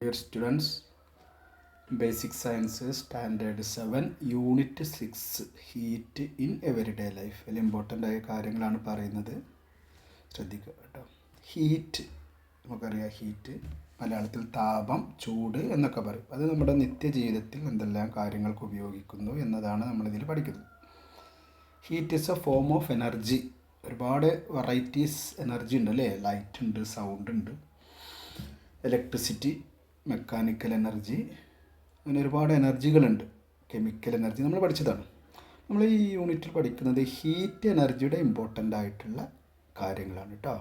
Dear students, Basic Sciences Standard 7 Unit 6 Heat in Everyday Life. വലിയ important ആയ കാര്യങ്ങളാണ് പറയുന്നത്, ശ്രദ്ധിക്കുക കേട്ടോ. ഹീറ്റ് നമുക്കറിയാം, ഹീറ്റ് മലയാളത്തിൽ താപം, ചൂട് എന്നൊക്കെ പറയും. അത് നമ്മുടെ നിത്യജീവിതത്തിൽ എന്തെല്ലാം കാര്യങ്ങൾക്ക് ഉപയോഗിക്കുന്നു എന്നതാണ് നമ്മളിതിൽ പഠിക്കുന്നത്. Heat is A form of energy. ഒരുപാട് വെറൈറ്റീസ് എനർജി ഉണ്ട് അല്ലേ. ലൈറ്റ് ഉണ്ട്, സൗണ്ട് ഉണ്ട്, ഇലക്ട്രിസിറ്റി, മെക്കാനിക്കൽ എനർജി, അങ്ങനെ ഒരുപാട് എനർജികളുണ്ട്. കെമിക്കൽ എനർജി നമ്മൾ പഠിച്ചതാണ്. നമ്മൾ ഈ യൂണിറ്റിൽ പഠിക്കുന്നത് ഹീറ്റ് എനർജിയുടെ ഇമ്പോർട്ടൻ്റ് ആയിട്ടുള്ള കാര്യങ്ങളാണ് കേട്ടോ.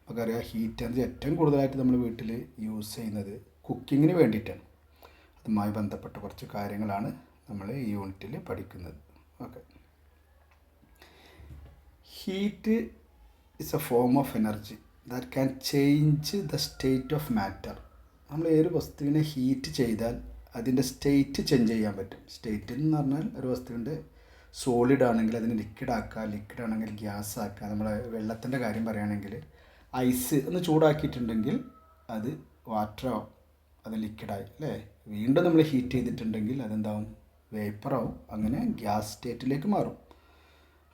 നമുക്കറിയാം, ഹീറ്റ് എനർജി ഏറ്റവും കൂടുതലായിട്ട് നമ്മൾ വീട്ടിൽ യൂസ് ചെയ്യുന്നത് കുക്കിങ്ങിന് വേണ്ടിയിട്ടാണ്. അതുമായി ബന്ധപ്പെട്ട കുറച്ച് കാര്യങ്ങളാണ് നമ്മൾ ഈ യൂണിറ്റിൽ പഠിക്കുന്നത്. Okay. Heat is A form of energy that can change the state of matter. നമ്മൾ ഏതൊരു വസ്തുവിനെ ഹീറ്റ് ചെയ്താൽ അതിൻ്റെ സ്റ്റേറ്റ് ചേഞ്ച് ചെയ്യാൻ പറ്റും. സ്റ്റേറ്റ് എന്ന് പറഞ്ഞാൽ ഒരു വസ്തുവിൻ്റെ സോളിഡ് ആണെങ്കിൽ അതിന് ലിക്വിഡ് ആക്കുക, ലിക്വിഡ് ആണെങ്കിൽ ഗ്യാസ് ആക്കുക. നമ്മൾ വെള്ളത്തിൻ്റെ കാര്യം പറയുകയാണെങ്കിൽ ഐസ് ഒന്ന് ചൂടാക്കിയിട്ടുണ്ടെങ്കിൽ അത് വാട്ടറാവും, അത് ലിക്വിഡായി അല്ലേ. വീണ്ടും നമ്മൾ ഹീറ്റ് ചെയ്തിട്ടുണ്ടെങ്കിൽ അതെന്താവും, വേപ്പറാവും, അങ്ങനെ ഗ്യാസ് സ്റ്റേറ്റിലേക്ക് മാറും.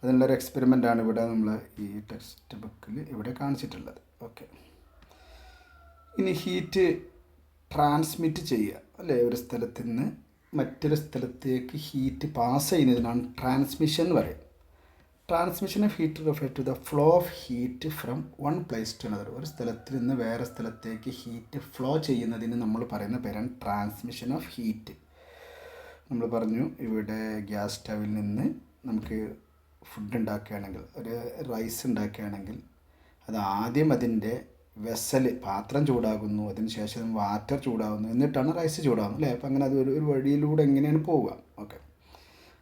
അതിനുള്ളൊരു എക്സ്പെരിമെൻ്റാണ് ഇവിടെ നമ്മൾ ഈ ടെക്സ്റ്റ് ബുക്കിൽ ഇവിടെ കാണിച്ചിട്ടുള്ളത്. ഓക്കെ. ഇനി ഹീറ്റ് ട്രാൻസ്മിറ്റ് ചെയ്യുക അല്ലേ. ഒരു സ്ഥലത്ത് നിന്ന് മറ്റൊരു സ്ഥലത്തേക്ക് ഹീറ്റ് പാസ് ചെയ്യുന്നതിനാണ് ട്രാൻസ്മിഷൻ എന്ന് പറയുക. Transmission of heat refer to the flow of heat from one place to another. ഒരു സ്ഥലത്ത് നിന്ന് വേറെ സ്ഥലത്തേക്ക് ഹീറ്റ് ഫ്ലോ ചെയ്യുന്നതിന് നമ്മൾ പറയുന്ന പേരാണ് ട്രാൻസ്മിഷൻ ഓഫ് ഹീറ്റ്. നമ്മൾ പറഞ്ഞു, ഇവിടെ ഗ്യാസ് സ്റ്റവിൽ നിന്ന് നമുക്ക് ഫുഡ് ഉണ്ടാക്കുകയാണെങ്കിൽ, ഒരു റൈസ് ഉണ്ടാക്കുകയാണെങ്കിൽ അത് ആദ്യം അതിൻ്റെ വെസൽ, പാത്രം ചൂടാകുന്നു, അതിന് ശേഷം വാറ്റർ ചൂടാകുന്നു, എന്നിട്ടാണ് റൈസ് ചൂടാകുന്നത് അല്ലേ. അപ്പോൾ അങ്ങനെ അത് ഒരു വഴിയിലൂടെ എങ്ങനെയാണ് പോവുക. ഓക്കെ.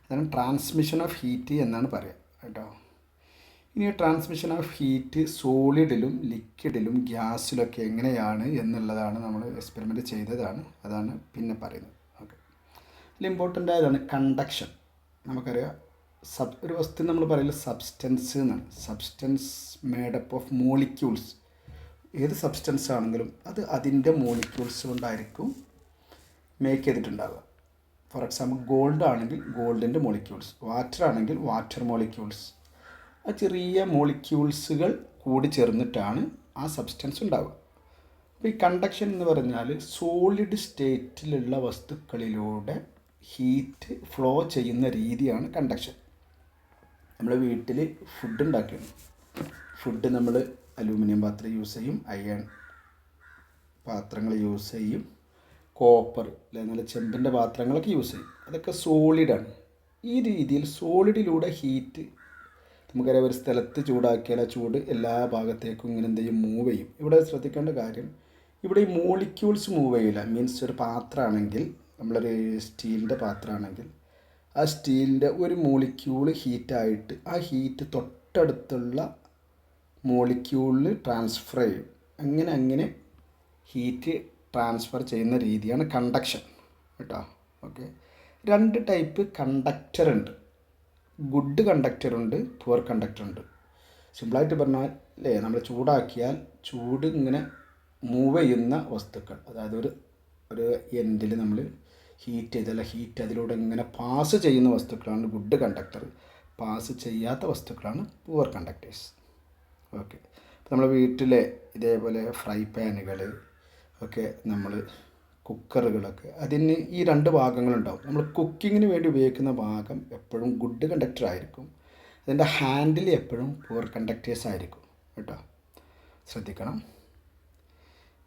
അതാണ് ട്രാൻസ്മിഷൻ ഓഫ് ഹീറ്റ് എന്നാണ് പറയുക കേട്ടോ. ഇനി ട്രാൻസ്മിഷൻ ഓഫ് ഹീറ്റ് സോളിഡിലും ലിക്വിഡിലും ഗ്യാസിലൊക്കെ എങ്ങനെയാണ് എന്നുള്ളതാണ് നമ്മൾ എക്സ്പെരിമെൻറ്റ് ചെയ്തതാണ്. അതാണ് പിന്നെ പറയുന്നത്. ഓക്കെ. അതിൽ ഇമ്പോർട്ടൻ്റ് ആയതാണ് കണ്ടക്ഷൻ. നമുക്കറിയാം, ഒരു വസ്തു നമ്മൾ പറയില്ല സബ്സ്റ്റൻസ് എന്നാണ്. Substance made up of molecules. ഏത് സബ്സ്റ്റൻസ് ആണെങ്കിലും അത് അതിൻ്റെ മോളിക്യൂൾസ് കൊണ്ടായിരിക്കും മേക്ക് ചെയ്തിട്ടുണ്ടാവുക. ഫോർ എക്സാമ്പിൾ, ഗോൾഡ് ആണെങ്കിൽ ഗോൾഡിൻ്റെ മോളിക്യൂൾസ്, വാറ്റർ ആണെങ്കിൽ വാറ്റർ മോളിക്യൂൾസ്. ആ ചെറിയ മോളിക്യൂൾസുകൾ കൂടി ചേർന്നിട്ടാണ് ആ സബ്സ്റ്റൻസ് ഉണ്ടാവുക. അപ്പോൾ ഈ കണ്ടക്ഷൻ എന്ന് പറഞ്ഞാൽ സോളിഡ് സ്റ്റേറ്റിലുള്ള വസ്തുക്കളിലൂടെ ഹീറ്റ് ഫ്ലോ ചെയ്യുന്ന രീതിയാണ് കണ്ടക്ഷൻ. നമ്മൾ വീട്ടിൽ ഫുഡ് ഉണ്ടാക്കുകയാണ്. ഫുഡ് നമ്മൾ അലൂമിനിയം പാത്രം യൂസ് ചെയ്യും, അയൺ പാത്രങ്ങൾ യൂസ് ചെയ്യും, കോപ്പർ അല്ലെങ്കിൽ ചെമ്പിൻ്റെ പാത്രങ്ങളൊക്കെ യൂസ് ചെയ്യും. അതൊക്കെ സോളിഡാണ്. ഈ രീതിയിൽ സോളിഡിലൂടെ ഹീറ്റ് നമുക്കറിയാം, ഒരു സ്ഥലത്ത് ചൂടാക്കിയാൽ ആ ചൂട് എല്ലാ ഭാഗത്തേക്കും ഇങ്ങനെ എന്ത് ചെയ്യും, മൂവ് ചെയ്യും. ഇവിടെ ശ്രദ്ധിക്കേണ്ട കാര്യം, ഇവിടെ ഈ മോളിക്യൂൾസ് മൂവ് ചെയ്യില്ല. മീൻസ് ഒരു പാത്രമാണെങ്കിൽ, നമ്മളൊരു സ്റ്റീലിൻ്റെ പാത്രമാണെങ്കിൽ ആ സ്റ്റീലിൻ്റെ ഒരു മോളിക്യൂള് ഹീറ്റായിട്ട് ആ ഹീറ്റ് തൊട്ടടുത്തുള്ള മോളിക്യൂളിൽ ട്രാൻസ്ഫർ ചെയ്യും. അങ്ങനെ ഹീറ്റ് ട്രാൻസ്ഫർ ചെയ്യുന്ന രീതിയാണ് കണ്ടക്ഷൻ കേട്ടോ. ഓക്കെ. രണ്ട് ടൈപ്പ് കണ്ടക്ടർ ഉണ്ട്. ഗുഡ് കണ്ടക്ടർ ഉണ്ട്, പുവർ കണ്ടക്ടർ ഉണ്ട്. സിമ്പിളായിട്ട് പറഞ്ഞാൽ അല്ലേ, നമ്മൾ ചൂടാക്കിയാൽ ചൂട് ഇങ്ങനെ മൂവ് ചെയ്യുന്ന വസ്തുക്കൾ, അതായത് ഒരു എൻഡിൽ നമ്മൾ ഹീറ്റ് ചെയ്തല്ല, ഹീറ്റ് അതിലൂടെ ഇങ്ങനെ പാസ് ചെയ്യുന്ന വസ്തുക്കളാണ് ഗുഡ് കണ്ടക്ടർ. പാസ് ചെയ്യാത്ത വസ്തുക്കളാണ് പുവർ കണ്ടക്ടേഴ്സ്. ഓക്കെ. അപ്പോൾ നമ്മൾ വീട്ടിലെ ഇതേപോലെ ഫ്രൈ പാനുകൾ ഒക്കെ, നമ്മൾ കുക്കറുകളൊക്കെ, അതിന് ഈ രണ്ട് ഭാഗങ്ങളുണ്ടാവും. നമ്മൾ കുക്കിങ്ങിന് വേണ്ടി ഉപയോഗിക്കുന്ന ഭാഗം എപ്പോഴും ഗുഡ് കണ്ടക്ടർ ആയിരിക്കും. അതിൻ്റെ ഹാൻഡിൽ എപ്പോഴും പുവർ കണ്ടക്ടേഴ്സ് ആയിരിക്കും കേട്ടോ, ശ്രദ്ധിക്കണം.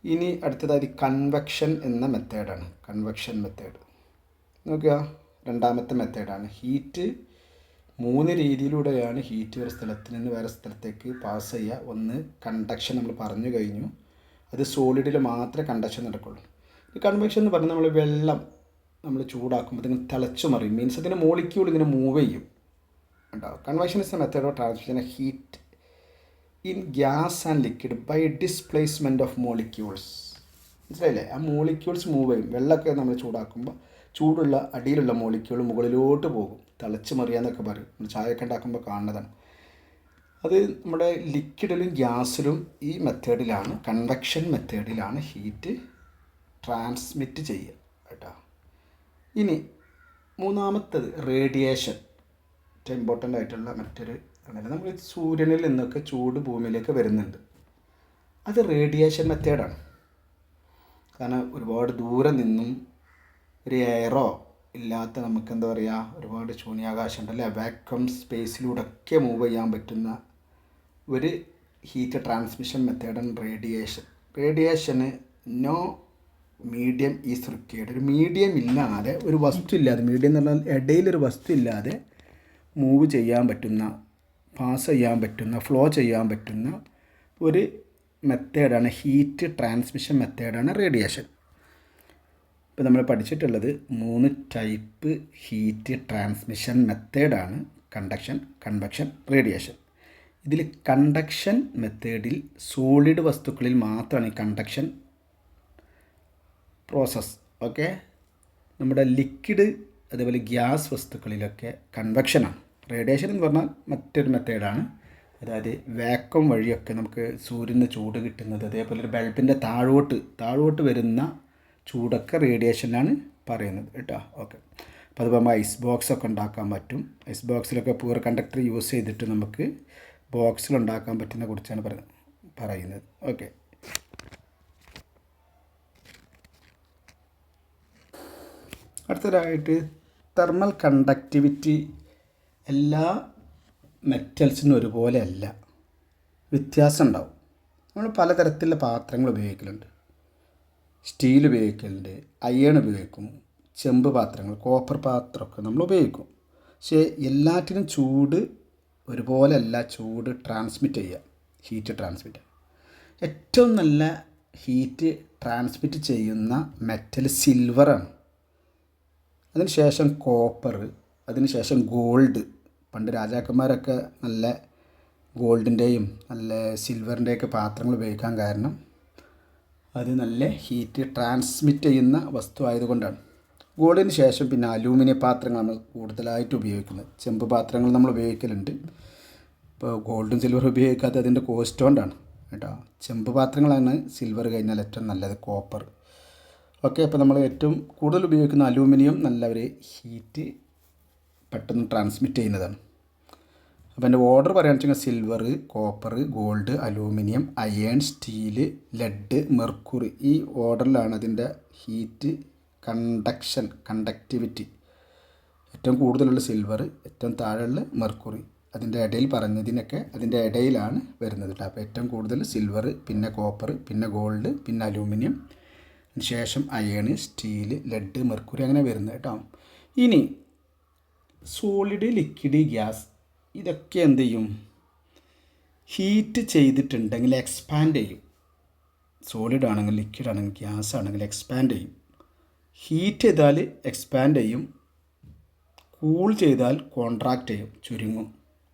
ഇനി അടുത്തതായി കൺവെക്ഷൻ എന്ന മെത്തേഡാണ്. കൺവെക്ഷൻ മെത്തേഡ് നോക്കുക, രണ്ടാമത്തെ മെത്തേഡാണ്. ഹീറ്റ് 3 രീതിയിലൂടെയാണ് ഹീറ്റ് ഒരു സ്ഥലത്ത് നിന്ന് വേറെ സ്ഥലത്തേക്ക് പാസ് ചെയ്യുക. ഒന്ന് കണ്ടക്ഷൻ നമ്മൾ പറഞ്ഞു കഴിഞ്ഞു, അത് സോളിഡിൽ മാത്രമേ കണ്ടക്ഷൻ നടക്കുള്ളൂ. ഈ കൺവെക്ഷൻ എന്ന് പറഞ്ഞാൽ നമ്മൾ വെള്ളം നമ്മൾ ചൂടാക്കുമ്പോൾ ഇങ്ങനെ തിളച്ചു മറിയും. മീൻസ് അതിൻ്റെ മോളിക്യൂൾ ഇങ്ങനെ മൂവ് ചെയ്യും കേട്ടോ. Convection is a method of transmission of heat in gas and liquid by displacement of molecules. മനസ്സിലായില്ലേ? ആ മോളിക്യൂൾസ് മൂവ് ചെയ്യും. വെള്ളമൊക്കെ നമ്മൾ ചൂടാക്കുമ്പോൾ ചൂടുള്ള അടിയിലുള്ള മോളിക്യൂൾ മുകളിലോട്ട് പോകും, തിളച്ച് മറിയാന്നൊക്കെ പറയും. നമ്മൾ ചായയൊക്കെ ഉണ്ടാക്കുമ്പോൾ കാണുന്നതാണ്. അത് നമ്മുടെ ലിക്വിഡിലും ഗ്യാസിലും ഈ മെത്തേഡിലാണ്, കൺവെക്ഷൻ മെത്തേഡിലാണ് ഹീറ്റ് ട്രാൻസ്മിറ്റ് ചെയ്യുക കേട്ടോ. ഇനി മൂന്നാമത്തത് റേഡിയേഷൻ. ഏറ്റവും ഇമ്പോർട്ടൻ്റ് ആയിട്ടുള്ള മറ്റൊരു അങ്ങനെ നമ്മൾ സൂര്യനിൽ നിന്നൊക്കെ ചൂട് ഭൂമിയിലേക്ക് വരുന്നുണ്ട്. അത് റേഡിയേഷൻ മെത്തേഡാണ്. കാരണം ഒരുപാട് ദൂരെ നിന്നും ഒരു എയറോ ഇല്ലാത്ത നമുക്ക് എന്താ പറയുക, ഒരുപാട് ശൂന്യാകാശം ഉണ്ടല്ലേ, വാക്വം സ്പേസിലൂടെ ഒക്കെ മൂവ് ചെയ്യാൻ പറ്റുന്ന ഒരു ഹീറ്റ് ട്രാൻസ്മിഷൻ മെത്തേഡാണ് റേഡിയേഷൻ. റേഡിയേഷന് നോ മീഡിയം ഈസ് റിക്വയർഡ്. ഒരു മീഡിയം ഇല്ലാതെ, ഒരു വസ്തു ഇല്ലാതെ, മീഡിയം എന്ന് പറഞ്ഞാൽ ഇടയിലൊരു വസ്തു ഇല്ലാതെ മൂവ് ചെയ്യാൻ പറ്റുന്ന, പാസ് ചെയ്യാൻ പറ്റുന്ന, ഫ്ലോ ചെയ്യാൻ പറ്റുന്ന ഒരു മെത്തേഡാണ് ഹീറ്റ് ട്രാൻസ്മിഷൻ മെത്തേഡാണ് റേഡിയേഷൻ. ഇപ്പോൾ നമ്മൾ പഠിച്ചിട്ടുള്ളത് 3 ടൈപ്പ് ഹീറ്റ് ട്രാൻസ്മിഷൻ മെത്തേഡാണ്: കണ്ടക്ഷൻ, കൺവെക്ഷൻ, റേഡിയേഷൻ. ഇതിൽ കണ്ടക്ഷൻ മെത്തേഡിൽ സോളിഡ് വസ്തുക്കളിൽ മാത്രമാണ് ഈ കണ്ടക്ഷൻ പ്രോസസ്സ്. ഓക്കെ, നമ്മുടെ ലിക്വിഡ് അതേപോലെ ഗ്യാസ് വസ്തുക്കളിലൊക്കെ കൺവെക്ഷനാണ്. റേഡിയേഷൻ എന്ന് പറഞ്ഞാൽ മറ്റൊരു മെത്തേഡാണ്. അതായത് വാക്വം വഴിയൊക്കെ നമുക്ക് സൂര്യന് ചൂട് കിട്ടുന്നത്, അതേപോലെ ഒരു ബൾബിൻ്റെ താഴോട്ട് വരുന്ന ചൂടൊക്കെ റേഡിയേഷനാണ് പറയുന്നത് കേട്ടോ. ഓക്കെ, അപ്പോൾ അതുപോലെ ഐസ് ബോക്സൊക്കെ ഉണ്ടാക്കാൻ പറ്റും. ഐസ് ബോക്സിലൊക്കെ പൂർ കണ്ടക്ടർ യൂസ് ചെയ്തിട്ട് നമുക്ക് ബോക്സിലുണ്ടാക്കാൻ പറ്റുന്നതിനെ കുറിച്ചാണ് പറയുന്നത്. ഓക്കെ, അടുത്തതായിട്ട് തെർമൽ കണ്ടക്ടിവിറ്റി. എല്ലാ മെറ്റൽസിനും ഒരുപോലെ അല്ല, വ്യത്യാസം ഉണ്ടാവും. നമ്മൾ പലതരത്തിലുള്ള പാത്രങ്ങൾ ഉപയോഗിക്കലുണ്ട്. സ്റ്റീൽ ഉപയോഗിക്കലുണ്ട്, അയൺ ഉപയോഗിക്കും, ചെമ്പ് പാത്രങ്ങൾ, കോപ്പർ പാത്രമൊക്കെ നമ്മൾ ഉപയോഗിക്കും. പക്ഷേ എല്ലാറ്റിനും ചൂട് ഒരുപോലെ അല്ല ചൂട് ട്രാൻസ്മിറ്റ് ചെയ്യുക, ഹീറ്റ് ട്രാൻസ്മിറ്റ്. ഏറ്റവും നല്ല ഹീറ്റ് ട്രാൻസ്മിറ്റ് ചെയ്യുന്ന മെറ്റൽ സിൽവറാണ്. അതിനുശേഷം കോപ്പർ, അതിനുശേഷം ഗോൾഡ്. പണ്ട് രാജാക്കന്മാരൊക്കെ നല്ല ഗോൾഡിൻ്റെയും നല്ല സിൽവറിൻ്റെയൊക്കെ പാത്രങ്ങൾ ഉപയോഗിക്കാൻ കാരണം അത് നല്ല ഹീറ്റ് ട്രാൻസ്മിറ്റ് ചെയ്യുന്ന വസ്തു ആയതുകൊണ്ടാണ്. ഗോൾഡിന് ശേഷം പിന്നെ അലൂമിനിയം പാത്രങ്ങൾ നമ്മൾ കൂടുതലായിട്ട് ഉപയോഗിക്കുന്നത്. ചെമ്പ് പാത്രങ്ങൾ നമ്മൾ ഉപയോഗിക്കലുണ്ട്. ഇപ്പോൾ ഗോൾഡും സിൽവറും ഉപയോഗിക്കാത്ത അതിൻ്റെ കോസ്റ്റ് കൊണ്ടാണ് കേട്ടോ. ചെമ്പ് പാത്രങ്ങളാണ് സിൽവർ കഴിഞ്ഞാൽ ഏറ്റവും നല്ലത്, കോപ്പർ. ഓക്കെ, അപ്പോൾ നമ്മൾ ഏറ്റവും കൂടുതൽ ഉപയോഗിക്കുന്ന അലൂമിനിയം നല്ല ഒരു ഹീറ്റ് പെട്ടെന്ന് ട്രാൻസ്മിറ്റ് ചെയ്യുന്നതാണ്. അപ്പോൾ എൻ്റെ ഓർഡർ പറയുകയാണെന്ന് വെച്ചാൽ silver, copper, gold, aluminium, iron, steel, lead, mercury. ഈ ഓർഡറിലാണ് അതിൻ്റെ ഹീറ്റ് കണ്ടക്ടിവിറ്റി. ഏറ്റവും കൂടുതലുള്ള സിൽവർ, ഏറ്റവും താഴെയുള്ള മെർക്കുറി. അതിൻ്റെ ഇടയിൽ പറഞ്ഞതിനൊക്കെ അതിൻ്റെ ഇടയിലാണ് വരുന്നത് കേട്ടോ. അപ്പോൾ ഏറ്റവും കൂടുതൽ സിൽവർ, പിന്നെ കോപ്പർ, പിന്നെ ഗോൾഡ്, പിന്നെ അലൂമിനിയം, ശേഷം അയൺ, സ്റ്റീല്, ലെഡ്, മെർക്കുറി, അങ്ങനെ വരുന്നത് കേട്ടോ. ഇനി സോളിഡ്, ലിക്വിഡ്, ഗ്യാസ് ഇതൊക്കെ എന്ത് ചെയ്യും? ഹീറ്റ് ചെയ്തിട്ടുണ്ടെങ്കിൽ എക്സ്പാൻഡ് ചെയ്യും. സോളിഡ് ആണെങ്കിൽ, ലിക്വിഡ് ആണെങ്കിൽ, ഗ്യാസ് ആണെങ്കിൽ എക്സ്പാൻഡ് ചെയ്യും. ഹീറ്റ് ചെയ്താൽ എക്സ്പാൻഡ് ചെയ്യും, കൂൾ ചെയ്താൽ കോൺട്രാക്റ്റ് ചെയ്യും, ചുരുങ്ങും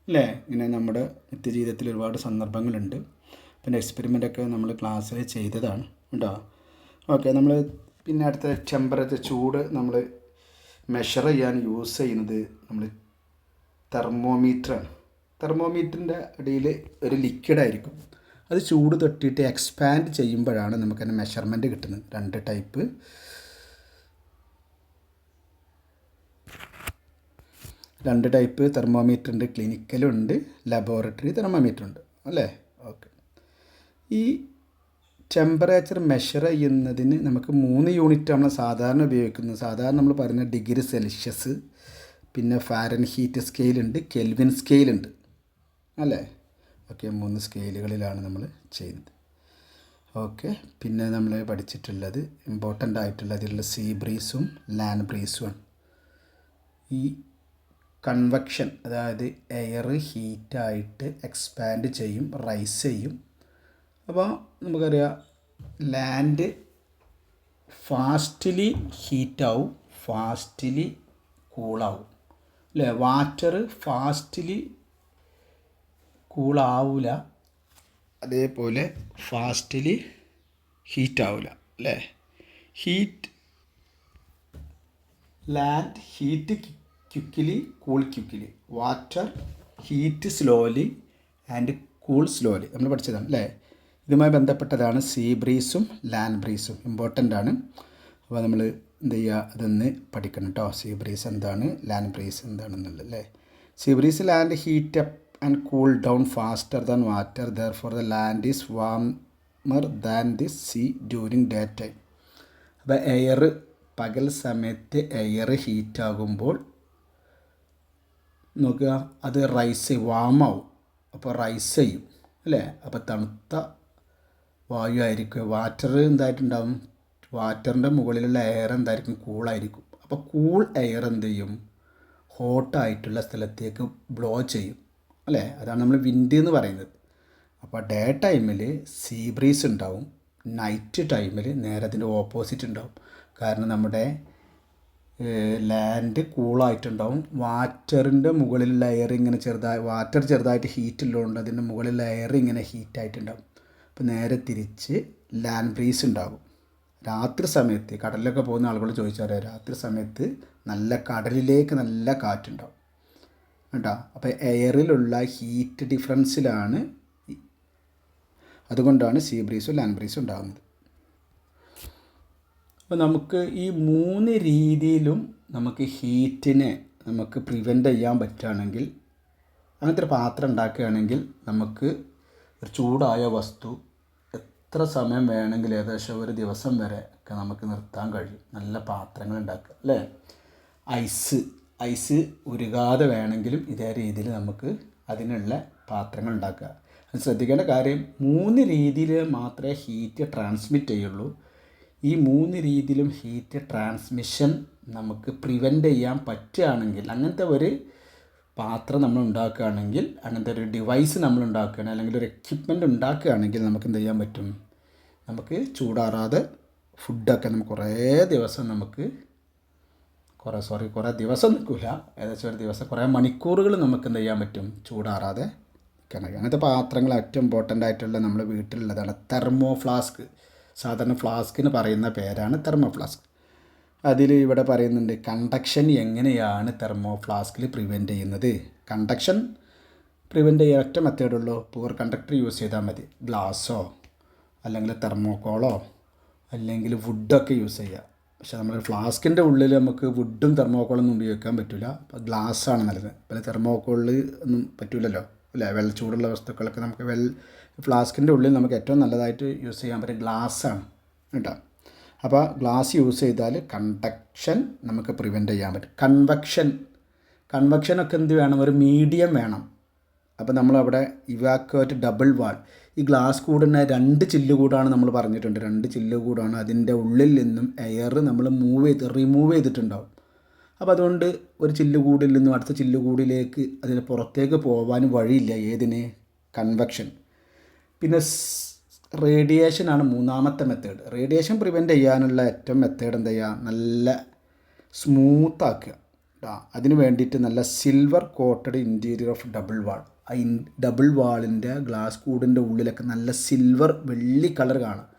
അല്ലേ? ഇങ്ങനെ നമ്മുടെ നിത്യജീവിതത്തിൽ ഒരുപാട് സന്ദർഭങ്ങളുണ്ട്. പിന്നെ എക്സ്പെരിമെൻ്റൊക്കെ നമ്മൾ ക്ലാസ്സിൽ ചെയ്തതാണ് കേട്ടോ. ഓക്കെ, നമ്മൾ പിന്നെ അടുത്ത ടെമ്പറേച്ചർ, ചൂട് നമ്മൾ മെഷർ ചെയ്യാൻ യൂസ് ചെയ്യുന്നത് നമ്മൾ തെർമോമീറ്ററാണ്. തെർമോമീറ്ററിൻ്റെ അടിയിൽ ഒരു ലിക്വിഡായിരിക്കും. അത് ചൂട് തൊട്ടിട്ട് എക്സ്പാൻഡ് ചെയ്യുമ്പോഴാണ് നമുക്കതിൻ്റെ മെഷർമെൻറ്റ് കിട്ടുന്നത്. 2 ടൈപ്പ് തെർമോമീറ്റർ ഉണ്ട്. ക്ലിനിക്കലും ഉണ്ട്, ലബോറട്ടറി തെർമോമീറ്റർ ഉണ്ട് അല്ലേ? ഓക്കെ, ഈ ടെമ്പറേച്ചർ മെഷർ ചെയ്യുന്നതിന് നമുക്ക് 3 യൂണിറ്റ് നമ്മൾ സാധാരണ ഉപയോഗിക്കുന്നത്. സാധാരണ നമ്മൾ പറയുന്ന ഡിഗ്രി സെൽഷ്യസ്, പിന്നെ ഫാരൻഹീറ്റ് സ്കെയിലുണ്ട്, കെൽവിൻ സ്കെയിലുണ്ട് അല്ലേ? ഓക്കെ, 3 സ്കെയിലുകളിലാണ് നമ്മൾ ചെയ്യുന്നത്. ഓക്കെ, പിന്നെ നമ്മൾ പഠിച്ചിട്ടുള്ളത് ഇമ്പോർട്ടൻ്റ് ആയിട്ടുള്ള അതിലുള്ള സീ ബ്രീസും ലാൻഡ് ബ്രീസുമാണ്. ഈ കൺവെക്ഷൻ, അതായത് എയർ ഹീറ്റായിട്ട് എക്സ്പാൻഡ് ചെയ്യും, റൈസ് ചെയ്യും. അപ്പോൾ നമുക്കറിയാം ലാൻഡ് ഫാസ്റ്റ്ലി ഹീറ്റാവും, ഫാസ്റ്റ്ലി കൂളാവും അല്ലേ? വാട്ടർ ഫാസ്റ്റ്ലി കൂളാവില്ല, അതേപോലെ ഫാസ്റ്റ്ലി ഹീറ്റാവില്ല അല്ലേ? Land heat quickly, cool quickly. Water heat slowly and cool slowly. നമ്മൾ പഠിച്ചതാണ് അല്ലേ? ഇതുമായി ബന്ധപ്പെട്ടതാണ് സീ ബ്രീസും ലാൻഡ് ബ്രീസും. ഇമ്പോർട്ടൻ്റ് ആണ്. അപ്പോൾ നമ്മൾ എന്ത് ചെയ്യുക, അതൊന്ന് പഠിക്കണം കേട്ടോ. സീ ബ്രീസ് എന്താണ്, ലാൻഡ് ബ്രീസ് എന്താണെന്നുള്ളത് അല്ലേ. Sea breeze land heat up and cool down faster than water, therefore the land is warmer than the see during day time. അപ്പോൾ എയർ പകൽ സമയത്ത് എയർ ഹീറ്റാകുമ്പോൾ നോക്കുക, അത് റൈസ് വാമാവും. അപ്പോൾ റൈസ് ചെയ്യും അല്ലേ. അപ്പോൾ തണുത്ത വായു ആയിരിക്കും. വാറ്റർ എന്തായിട്ടുണ്ടാവും, വാറ്ററിൻ്റെ മുകളിലുള്ള എയർ എന്തായിരിക്കും, കൂളായിരിക്കും. അപ്പോൾ കൂൾ എയർ എന്ത് ചെയ്യും, ഹോട്ടായിട്ടുള്ള സ്ഥലത്തേക്ക് ബ്ലോ ചെയ്യും അല്ലേ. അതാണ് നമ്മൾ വിൻഡ് എന്ന് പറയുന്നത്. അപ്പോൾ ഡേ ടൈമിൽ സീ ബ്രീസ് ഉണ്ടാവും, നൈറ്റ് ടൈമിൽ നേരെ അതിൻ്റെ ഓപ്പോസിറ്റ് ഉണ്ടാവും. കാരണം നമ്മുടെ ലാൻഡ് കൂളായിട്ടുണ്ടാവും. വാറ്ററിൻ്റെ മുകളിലുള്ള എയർ ഇങ്ങനെ വാറ്റർ ചെറുതായിട്ട് ഹീറ്റുള്ളതുകൊണ്ട് അതിൻ്റെ മുകളിലുള്ള എയർ ഇങ്ങനെ ഹീറ്റായിട്ടുണ്ടാവും. അപ്പോൾ നേരെ തിരിച്ച് ലാൻഡ് ബ്രീസ് ഉണ്ടാകും. രാത്രി സമയത്ത് കടലിലൊക്കെ പോകുന്ന ആളുകൾ ചോദിച്ചാൽ രാത്രി സമയത്ത് നല്ല കടലിലേക്ക് നല്ല കാറ്റുണ്ടാവും കേട്ടോ. അപ്പോൾ എയറിലുള്ള ഹീറ്റ് ഡിഫറൻസിലാണ്, അതുകൊണ്ടാണ് സീ ബ്രീസും ലാൻഡ് ബ്രീസും ഉണ്ടാകുന്നത്. അപ്പോൾ നമുക്ക് ഈ 3 രീതിയിലും നമുക്ക് ഹീറ്റിനെ നമുക്ക് പ്രിവെൻറ്റ് ചെയ്യാൻ പറ്റുകയാണെങ്കിൽ, അങ്ങനത്തെ ഒരു പാത്രം ഉണ്ടാക്കുകയാണെങ്കിൽ നമുക്ക് ഒരു ചൂടായ വസ്തു എത്ര സമയം വേണമെങ്കിൽ ഏകദേശം ഒരു ദിവസം വരെ ഒക്കെ നമുക്ക് നിർത്താൻ കഴിയും. നല്ല പാത്രങ്ങൾ ഉണ്ടാക്കുക അല്ലേ. ഐസ് ഉരുകാതെ വേണമെങ്കിലും ഇതേ രീതിയിൽ നമുക്ക് അതിനുള്ള പാത്രങ്ങൾ ഉണ്ടാക്കുക. അത് ശ്രദ്ധിക്കേണ്ട കാര്യം 3 രീതിയിൽ മാത്രമേ ഹീറ്റ് ട്രാൻസ്മിറ്റ് ചെയ്യുള്ളൂ. ഈ 3 രീതിയിലും ഹീറ്റ് ട്രാൻസ്മിഷൻ നമുക്ക് പ്രിവെൻറ്റ് ചെയ്യാൻ പറ്റുകയാണെങ്കിൽ, അങ്ങനത്തെ ഒരു പാത്രം നമ്മൾ ഉണ്ടാക്കുകയാണെങ്കിൽ, അങ്ങനത്തെ ഒരു ഡിവൈസ് നമ്മൾ ഉണ്ടാക്കുകയാണെങ്കിൽ, അല്ലെങ്കിൽ ഒരു എക്യുപ്മെൻറ്റ് ഉണ്ടാക്കുകയാണെങ്കിൽ നമുക്ക് എന്ത് ചെയ്യാൻ പറ്റും, നമുക്ക് ചൂടാറാതെ ഫുഡൊക്കെ നമുക്ക് കുറേ ദിവസം കുറേ ദിവസം നിൽക്കില്ല, ഏകദേശം ഒരു ദിവസം കുറേ മണിക്കൂറുകൾ നമുക്ക് എന്ത് ചെയ്യാൻ പറ്റും, ചൂടാറാതെ നിൽക്കാൻ കഴിയും. അങ്ങനത്തെ പാത്രങ്ങൾ ഏറ്റവും ഇമ്പോർട്ടൻ്റ് ആയിട്ടുള്ള നമ്മുടെ വീട്ടിലുള്ളതാണ് തെർമോ ഫ്ലാസ്ക്. സാധാരണ ഫ്ലാസ്കിന് പറയുന്ന പേരാണ് തെർമോ ഫ്ലാസ്ക്. അതിൽ ഇവിടെ പറയുന്നുണ്ട് കണ്ടക്ഷൻ എങ്ങനെയാണ് തെർമോ ഫ്ലാസ്കിൽ പ്രിവെൻറ്റ് ചെയ്യുന്നത്. കണ്ടക്ഷൻ പ്രിവെൻറ്റ് ചെയ്യാൻ ഒറ്റ മെത്തേഡുള്ളൂ, പൂർ കണ്ടക്ടർ യൂസ് ചെയ്താൽ മതി. ഗ്ലാസ്സോ അല്ലെങ്കിൽ തെർമോക്കോളോ അല്ലെങ്കിൽ വുഡൊക്കെ യൂസ് ചെയ്യുക. പക്ഷേ നമ്മൾ ഫ്ലാസ്കിൻ്റെ ഉള്ളിൽ നമുക്ക് വുഡും തെർമോക്കോളൊന്നും ഉപയോഗിക്കാൻ പറ്റില്ല. അപ്പോൾ ഗ്ലാസ്സാണ് നല്ലത്. പിന്നെ തെർമോക്കോളിൽ ഒന്നും പറ്റില്ലല്ലോ അല്ലേ. ചൂടുള്ള വസ്തുക്കളൊക്കെ നമുക്ക് ഫ്ലാസ്കിൻ്റെ ഉള്ളിൽ നമുക്ക് ഏറ്റവും നല്ലതായിട്ട് യൂസ് ചെയ്യാൻ പറ്റിയ ഗ്ലാസ്സാണ് കേട്ടോ. അപ്പോൾ ഗ്ലാസ് യൂസ് ചെയ്താൽ കണ്ടക്ഷൻ നമുക്ക് പ്രിവെൻറ്റ് ചെയ്യാൻ പറ്റും. കൺവെക്ഷനൊക്കെ എന്ത് വേണം, ഒരു മീഡിയം വേണം. അപ്പോൾ നമ്മളവിടെ ഇവാക്യുവേറ്റ് ഡബിൾ വാൾ, ഈ ഗ്ലാസ് കൂടിന് 2 ചില്ലുകൂടാണ് നമ്മൾ പറഞ്ഞിട്ടുണ്ട്. 2 ചില്ലുകൂടാണ്. അതിൻ്റെ ഉള്ളിൽ നിന്നും എയർ നമ്മൾ റിമൂവ് ചെയ്തിട്ടുണ്ടാവും. അപ്പോൾ അതുകൊണ്ട് ഒരു ചില്ലുകൂടിൽ നിന്നും അടുത്ത ചില്ലുകൂടിലേക്ക് അതിന് പുറത്തേക്ക് പോകാൻ വഴിയില്ല. ഏതിന്, കൺവെക്ഷൻ. പിന്നെ റേഡിയേഷനാണ് 3ാമത്തെ മെത്തേഡ്. റേഡിയേഷൻ പ്രിവെൻറ്റ് ചെയ്യാനുള്ള ഏറ്റവും മെത്തേഡ് എന്താ ചെയ്യുക, നല്ല സ്മൂത്താക്കുക. അതിന് വേണ്ടിയിട്ട് നല്ല silver coated interior of double wall. ആ ഡബിൾ വാളിൻ്റെ ഗ്ലാസ് കൂടിൻ്റെ ഉള്ളിലൊക്കെ നല്ല സിൽവർ വെള്ളി കളർ കാണാം.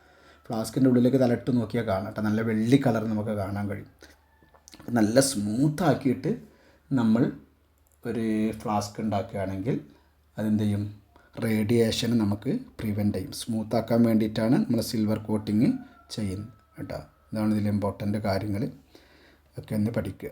ഫ്ലാസ്കിൻ്റെ ഉള്ളിലേക്ക് തലട്ട് നോക്കിയാൽ കാണാം കേട്ടോ. നല്ല വെള്ളി കളർ നമുക്ക് കാണാൻ കഴിയും. നല്ല സ്മൂത്താക്കിയിട്ട് നമ്മൾ ഒരു ഫ്ലാസ്ക് ഉണ്ടാക്കുകയാണെങ്കിൽ അതെന്ത് ചെയ്യും, റേഡിയേഷൻ നമുക്ക് പ്രിവെൻറ്റ് ചെയ്യും. സ്മൂത്താക്കാൻ വേണ്ടിയിട്ടാണ് നമ്മൾ സിൽവർ കോട്ടിങ് ചെയ്യുന്നത് കേട്ടോ. ഇതാണ് ഇതിൽ ഇമ്പോർട്ടൻ്റ് കാര്യങ്ങൾ ഒക്കെ ഒന്ന് പഠിക്കുക.